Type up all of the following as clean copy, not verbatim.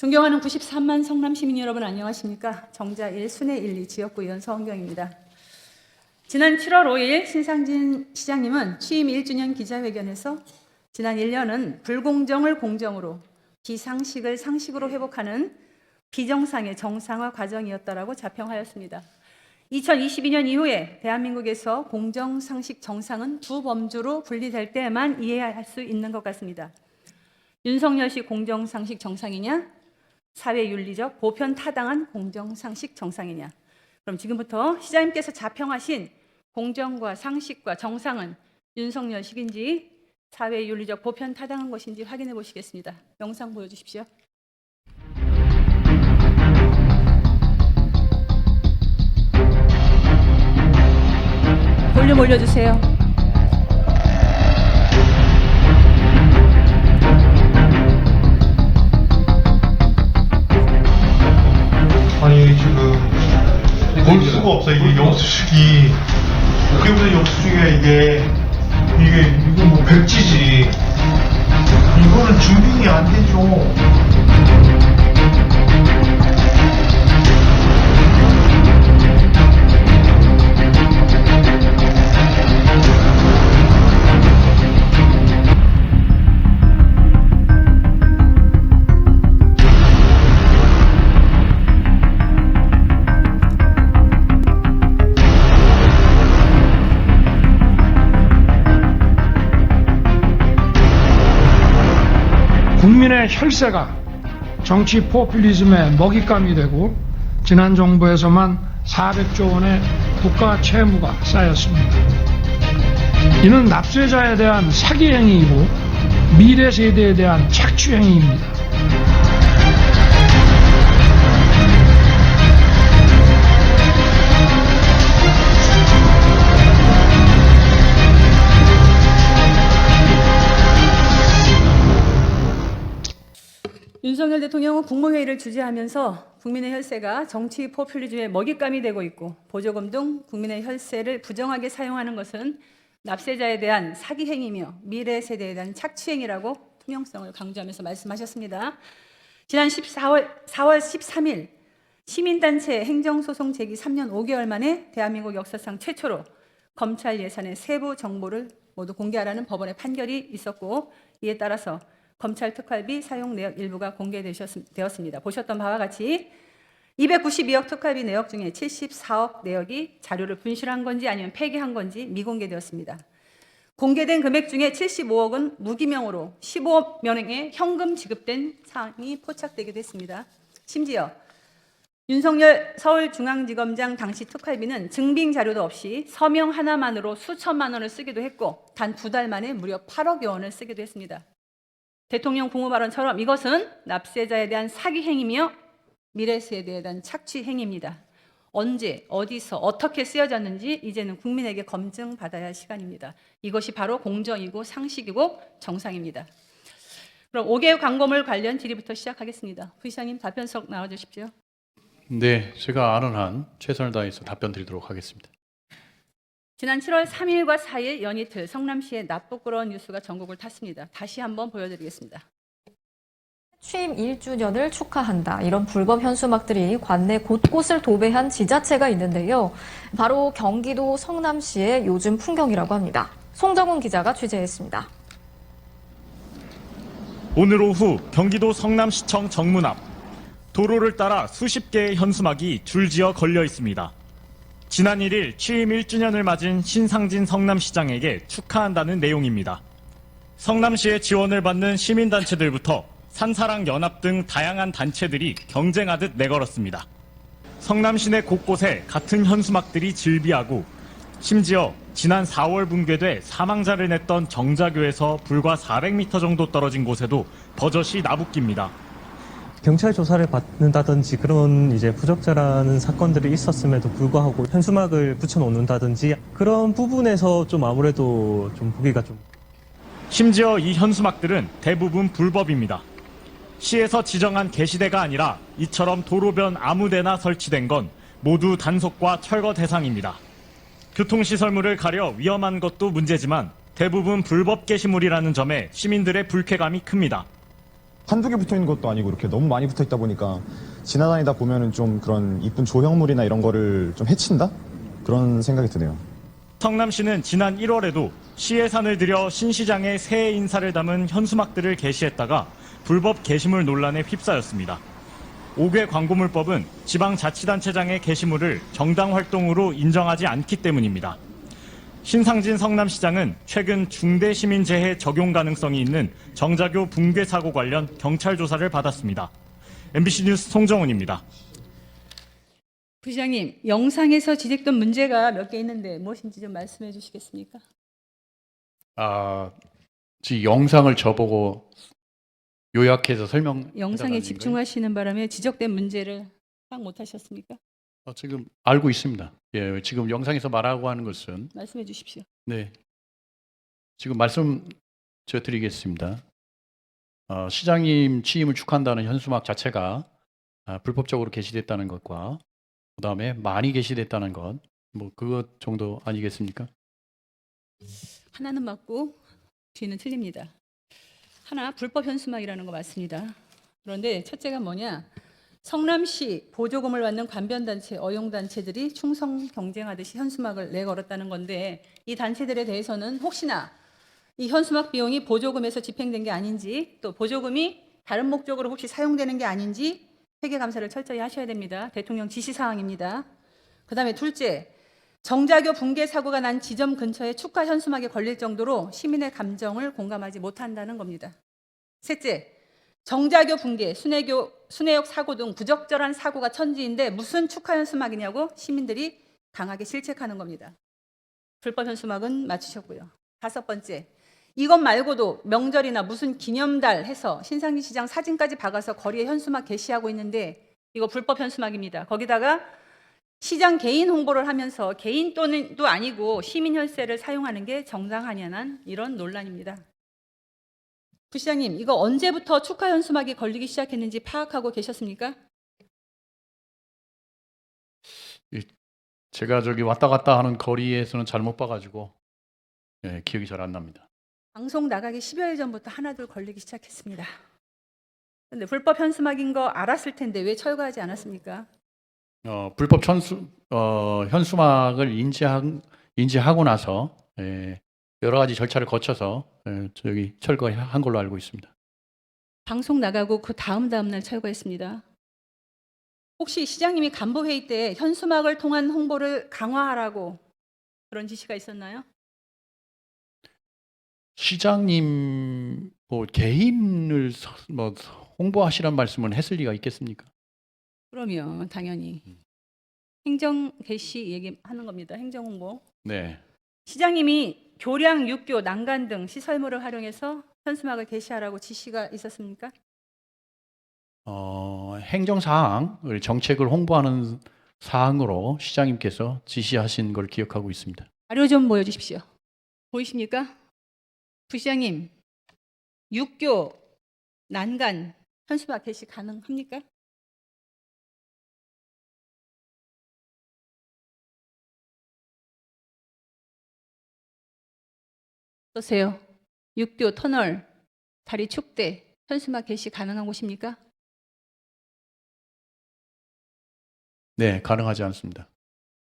존경하는 93만 성남 시민 여러분 안녕하십니까? 정자 1 순회 1, 2 지역구 의원 서은경입니다. 지난 7월 5일 신상진 시장님은 취임 1주년 기자회견에서 지난 1년은 불공정을 공정으로, 비상식을 상식으로 회복하는 비정상의 정상화 과정이었다라고 자평하였습니다. 2022년 이후에 대한민국에서 공정, 상식, 정상은 두 범주로 분리될 때만 이해할 수 있는 것 같습니다. 윤석열식 공정, 상식, 정상이냐? 사회윤리적, 보편타당한 공정, 상식, 정상이냐? 그럼 지금부터 시장님께서 자평하신 공정과 상식과 정상은 윤석열식인지 사회윤리적, 보편타당한 것인지 확인해 보시겠습니다. 영상 보여주십시오. 볼륨 올려주세요. 아니 지금 볼 수가 없어. 이게 영수증이 그게 무슨 영수증이야. 이거 뭐 백지지. 이거는 증빙이 안 되죠. 국민의 혈세가 정치 포퓰리즘의 먹잇감이 되고 지난 정부에서만 400조 원의 국가 채무가 쌓였습니다. 이는 납세자에 대한 사기 행위이고 미래 세대에 대한 착취 행위입니다. 윤석열 대통령은 국무회의를 주재하면서 국민의 혈세가 정치 포퓰리즘의 먹잇감이 되고 있고 보조금 등 국민의 혈세를 부정하게 사용하는 것은 납세자에 대한 사기 행위며 미래 세대에 대한 착취 행위라고 투명성을 강조하면서 말씀하셨습니다. 지난 4월 13일 시민단체 행정소송 제기 3년 5개월 만에 대한민국 역사상 최초로 검찰 예산의 세부 정보를 모두 공개하라는 법원의 판결이 있었고, 이에 따라서 검찰 특활비 사용 내역 일부가 공개되었습니다. 보셨던 바와 같이 292억 특활비 내역 중에 74억 내역이 자료를 분실한 건지 아니면 폐기한 건지 미공개되었습니다. 공개된 금액 중에 75억은 무기명으로 15억 명의 현금 지급된 사항이 포착되기도 했습니다. 심지어 윤석열 서울중앙지검장 당시 특활비는 증빙 자료도 없이 서명 하나만으로 수천만 원을 쓰기도 했고 단 2달 만에 무려 8억여 원을 쓰기도 했습니다. 대통령 공호 발언처럼 이것은 납세자에 대한 사기 행위며 미래 세대에 대한 착취 행위입니다. 언제, 어디서, 어떻게 쓰여졌는지 이제는 국민에게 검증받아야 할 시간입니다. 이것이 바로 공정이고 상식이고 정상입니다. 그럼 5개 광고물 관련 질의부터 시작하겠습니다. 부시장님 답변석 나와주십시오. 네, 제가 아는 한 최선을 다해서 답변 드리도록 하겠습니다. 지난 7월 3일과 4일 연이틀 성남시의 나쁘끄러운 뉴스가 전국을 탔습니다. 다시 한번 보여드리겠습니다. 취임 1주년을 축하한다. 이런 불법 현수막들이 관내 곳곳을 도배한 지자체가 있는데요. 바로 경기도 성남시의 요즘 풍경이라고 합니다. 송정훈 기자가 취재했습니다. 오늘 오후 경기도 성남시청 정문 앞 도로를 따라 수십 개의 현수막이 줄지어 걸려 있습니다. 지난 1일 취임 1주년을 맞은 신상진 성남시장에게 축하한다는 내용입니다. 성남시의 지원을 받는 시민단체들부터 산사랑연합 등 다양한 단체들이 경쟁하듯 내걸었습니다. 성남시 내 곳곳에 같은 현수막들이 질비하고 심지어 지난 4월 붕괴돼 사망자를 냈던 정자교에서 불과 400m 정도 떨어진 곳에도 버젓이 나부낍니다. 경찰 조사를 받는다든지 그런 부적절한 사건들이 있었음에도 불구하고 현수막을 붙여놓는다든지 그런 부분에서 좀 아무래도 좀 보기가 좀. 심지어 이 현수막들은 대부분 불법입니다. 시에서 지정한 게시대가 아니라 이처럼 도로변 아무데나 설치된 건 모두 단속과 철거 대상입니다. 교통시설물을 가려 위험한 것도 문제지만 대부분 불법 게시물이라는 점에 시민들의 불쾌감이 큽니다. 한두 개 붙어 있는 것도 아니고 이렇게 너무 많이 붙어 있다 보니까 지나다니다 보면은 좀 그런 이쁜 조형물이나 이런 거를 좀 해친다? 그런 생각이 드네요. 성남시는 지난 1월에도 시 예산을 들여 신 시장의 새해 인사를 담은 현수막들을 게시했다가 불법 게시물 논란에 휩싸였습니다. 5개 광고물법은 지방자치단체장의 게시물을 정당 활동으로 인정하지 않기 때문입니다. 신상진 성남시장은 최근 중대시민재해 적용 가능성이 있는 정자교 붕괴 사고 관련 경찰 조사를 받았습니다. MBC 뉴스 송정훈입니다. 부시장님, 영상에서 지적된 문제가 몇 개 있는데 무엇인지 좀 말씀해 주시겠습니까? 지금 영상을 저보고 요약해서 설명. 영상에 집중하시는 바람에 지적된 문제를 파악 못하셨습니까? 지금 알고 있습니다. 예, 지금 영상에서 말하고 하는 것은 말씀해 주십시오. 네, 지금 말씀 드리겠습니다. 시장님 취임을 축하한다는 현수막 자체가 불법적으로 게시됐다는 것과 그다음에 많이 게시됐다는 것, 뭐 그것 정도 아니겠습니까? 하나는 맞고 뒤는 틀립니다. 하나 불법 현수막이라는 거 맞습니다. 그런데 첫째가 뭐냐? 성남시 보조금을 받는 관변단체, 어용단체들이 충성 경쟁하듯이 현수막을 내걸었다는 건데 이 단체들에 대해서는 혹시나 이 현수막 비용이 보조금에서 집행된 게 아닌지 또 보조금이 다른 목적으로 혹시 사용되는 게 아닌지 회계감사를 철저히 하셔야 됩니다. 대통령 지시사항입니다. 그다음에 둘째, 정자교 붕괴 사고가 난 지점 근처에 축하 현수막이 걸릴 정도로 시민의 감정을 공감하지 못한다는 겁니다. 셋째, 정자교 붕괴, 순회역 사고 등 부적절한 사고가 천지인데 무슨 축하 현수막이냐고 시민들이 강하게 실책하는 겁니다. 불법 현수막은 맞추셨고요. 다섯 번째, 이것 말고도 명절이나 무슨 기념달 해서 신상진 시장 사진까지 박아서 거리에 현수막 게시하고 있는데 이거 불법 현수막입니다. 거기다가 시장 개인 홍보를 하면서 개인 또는 또 아니고 시민 혈세를 사용하는 게 정당하냐는 이런 논란입니다. 부시장님, 이거 언제부터 축하 현수막이 걸리기 시작했는지 파악하고 계셨습니까? 제가 저기 왔다 갔다 하는 거리에서는 잘 못 봐가지고 기억이 잘 안 납니다. 방송 나가기 10여일 전부터 하나둘 걸리기 시작했습니다. 그런데 불법 현수막인 거 알았을 텐데 왜 철거하지 않았습니까? 불법 현수막을 인지하고 나서 여러 가지 절차를 거쳐서 저기 철거한 걸로 알고 있습니다. 방송 나가고 그 다음 날 철거했습니다. 혹시 시장님이 간부회의 때 현수막을 통한 홍보를 강화하라고 그런 지시가 있었나요? 시장님 뭐 개인을 뭐 홍보하시란 말씀은 했을 리가 있겠습니까? 그러면 당연히 행정 개시 얘기하는 겁니다. 행정 홍보. 네. 시장님이 교량, 육교, 난간 등 시설물을 활용해서 현수막을 게시하라고 지시가 있었습니까? 행정사항을 정책을 홍보하는 사항으로 시장님께서 지시하신 걸 기억하고 있습니다. 자료 좀 보여주십시오. 보이십니까? 부시장님, 육교, 난간 현수막 게시 가능합니까? 어떠세요? 육교, 터널, 다리 축대, 현수막 게시 가능한 곳입니까? 네, 가능하지 않습니다.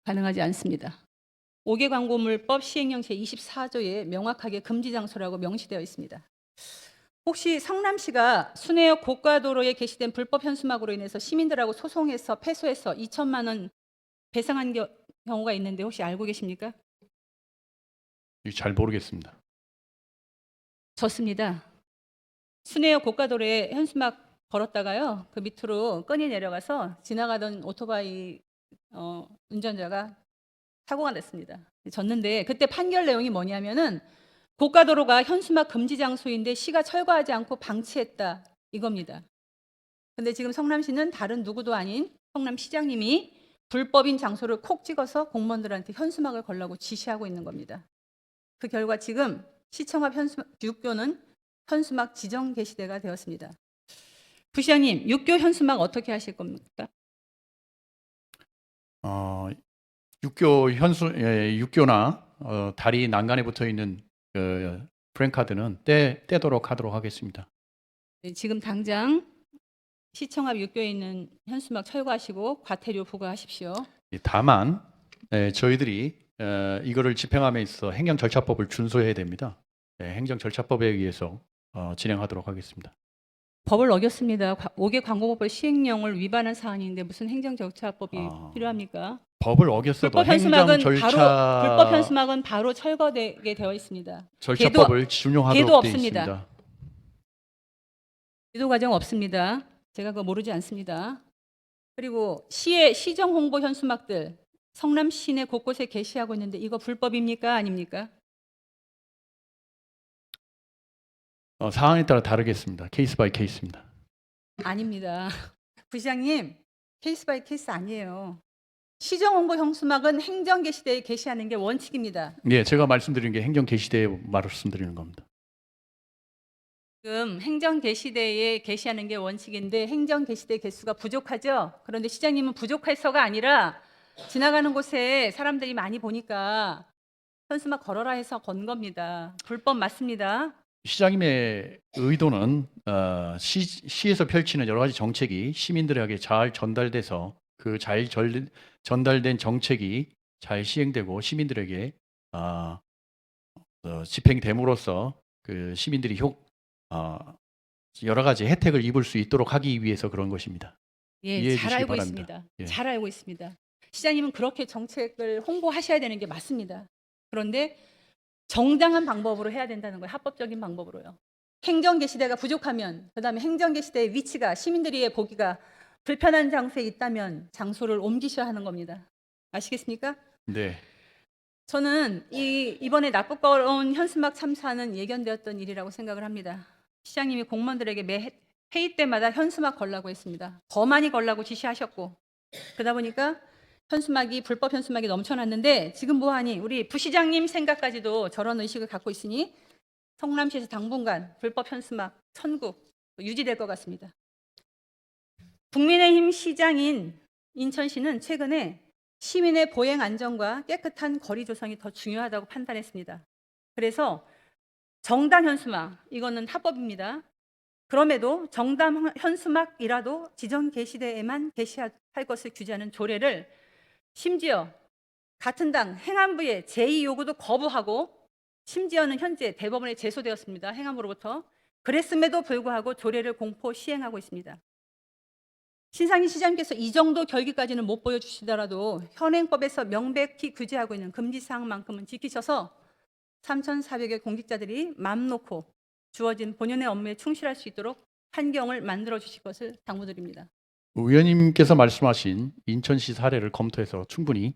가능하지 않습니다. 5개 광고물법 시행령 제24조에 명확하게 금지 장소라고 명시되어 있습니다. 혹시 성남시가 순회역 고가도로에 게시된 불법 현수막으로 인해서 시민들하고 소송해서 패소해서 2천만 원 배상한 경우가 있는데 혹시 알고 계십니까? 잘 모르겠습니다. 좋습니다. 순회역 고가도로에 현수막 걸었다가요, 그 밑으로 끈이 내려가서 지나가던 오토바이 운전자가 사고가 났습니다. 졌는데 그때 판결 내용이 뭐냐면은 고가도로가 현수막 금지 장소인데 시가 철거하지 않고 방치했다 이겁니다. 근데 지금 성남시는 다른 누구도 아닌 성남시장님이 불법인 장소를 콕 찍어서 공무원들한테 현수막을 걸라고 지시하고 있는 겁니다. 그 결과 지금 시청 앞 육교는 현수막 지정 게시대가 되었습니다. 부시장님, 육교 현수막 어떻게 하실 겁니까? 육교나 다리 난간에 붙어 있는 프랜카드는 떼도록 하도록 하겠습니다. 네, 지금 당장 시청 앞 육교에 있는 현수막 철거하시고 과태료 부과하십시오. 다만 저희들이 이거를 집행함에 있어 행정절차법을 준수해야 됩니다. 행정절차법에 의해서 진행하도록 하겠습니다. 법을 어겼습니다. 5개 광고법 시행령을 위반한 사안인데 무슨 행정절차법이 필요합니까? 법을 어겼어도 불법 현수막은 불법 행정절차 현수막은 바로 철거되게 되어 있습니다. 절차법을 준용하도록 계도 되어 없습니다. 있습니다. 기도 과정 없습니다. 제가 그거 모르지 않습니다. 그리고 시의 시정 홍보 현수막들 성남 시내 곳곳에 게시하고 있는데 이거 불법입니까? 아닙니까? 상황에 따라 다르겠습니다. 케이스 바이 케이스입니다. 아닙니다. 부시장님, 케이스 바이 케이스 아니에요. 시정 홍보 현수막은 행정 게시대에 게시하는 게 원칙입니다. 네, 제가 말씀드린 게 행정 게시대에 말씀드리는 겁니다. 지금 행정 게시대에 게시하는 게 원칙인데 행정 게시대 개수가 부족하죠. 그런데 시장님은 부족해서가 아니라 지나가는 곳에 사람들이 많이 보니까 현수막 걸어라 해서 건 겁니다. 불법 맞습니다. 시장님의 의도는 시에서 펼치는 여러 가지 정책이 시민들에게 잘 전달돼서 그 잘 전달된 정책이 잘 시행되고 시민들에게 집행됨으로써 그 시민들이 여러 가지 혜택을 입을 수 있도록 하기 위해서 그런 것입니다. 예, 이해해 잘 주시기 알고 바랍니다. 있습니다. 예. 잘 알고 있습니다. 시장님은 그렇게 정책을 홍보하셔야 되는 게 맞습니다. 그런데 정당한 방법으로 해야 된다는 거예요. 합법적인 방법으로요. 행정 게시대가 부족하면 그다음에 행정 게시대의 위치가 시민들이 보기가 불편한 장소에 있다면 장소를 옮기셔야 하는 겁니다. 아시겠습니까? 네. 저는 이번에 납부거로운 현수막 참사는 예견되었던 일이라고 생각을 합니다. 시장님이 공무원들에게 매 회의 때마다 현수막 걸라고 했습니다. 더 많이 걸라고 지시하셨고 그러다 보니까 불법 현수막이 넘쳐났는데 지금 뭐하니 우리 부시장님 생각까지도 저런 의식을 갖고 있으니 성남시에서 당분간 불법 현수막 천국 유지될 것 같습니다. 국민의힘 시장인 인천시는 최근에 시민의 보행 안전과 깨끗한 거리 조성이 더 중요하다고 판단했습니다. 그래서 정당 현수막 이거는 합법입니다. 그럼에도 정당 현수막이라도 지정 게시대에만 게시할 것을 규제하는 조례를 심지어 같은 당 행안부의 제2 요구도 거부하고 심지어는 현재 대법원에 제소되었습니다. 행안부로부터. 그랬음에도 불구하고 조례를 공포 시행하고 있습니다. 신상희 시장님께서 이 정도 결기까지는 못 보여주시더라도 현행법에서 명백히 규제하고 있는 금지사항만큼은 지키셔서 3,400여 공직자들이 맘 놓고 주어진 본연의 업무에 충실할 수 있도록 환경을 만들어 주실 것을 당부드립니다. 의원님께서 말씀하신 인천시 사례를 검토해서 충분히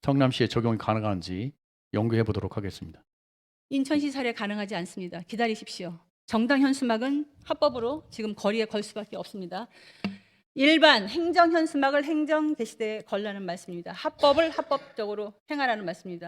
성남시에 적용이 가능한지 연구해 보도록 하겠습니다. 인천시 사례 가능하지 않습니다. 기다리십시오. 정당 현수막은 합법으로 지금 거리에 걸 수밖에 없습니다. 일반 행정 현수막을 행정 게시대에 걸라는 말씀입니다. 합법을 합법적으로 행하라는 말씀입니다.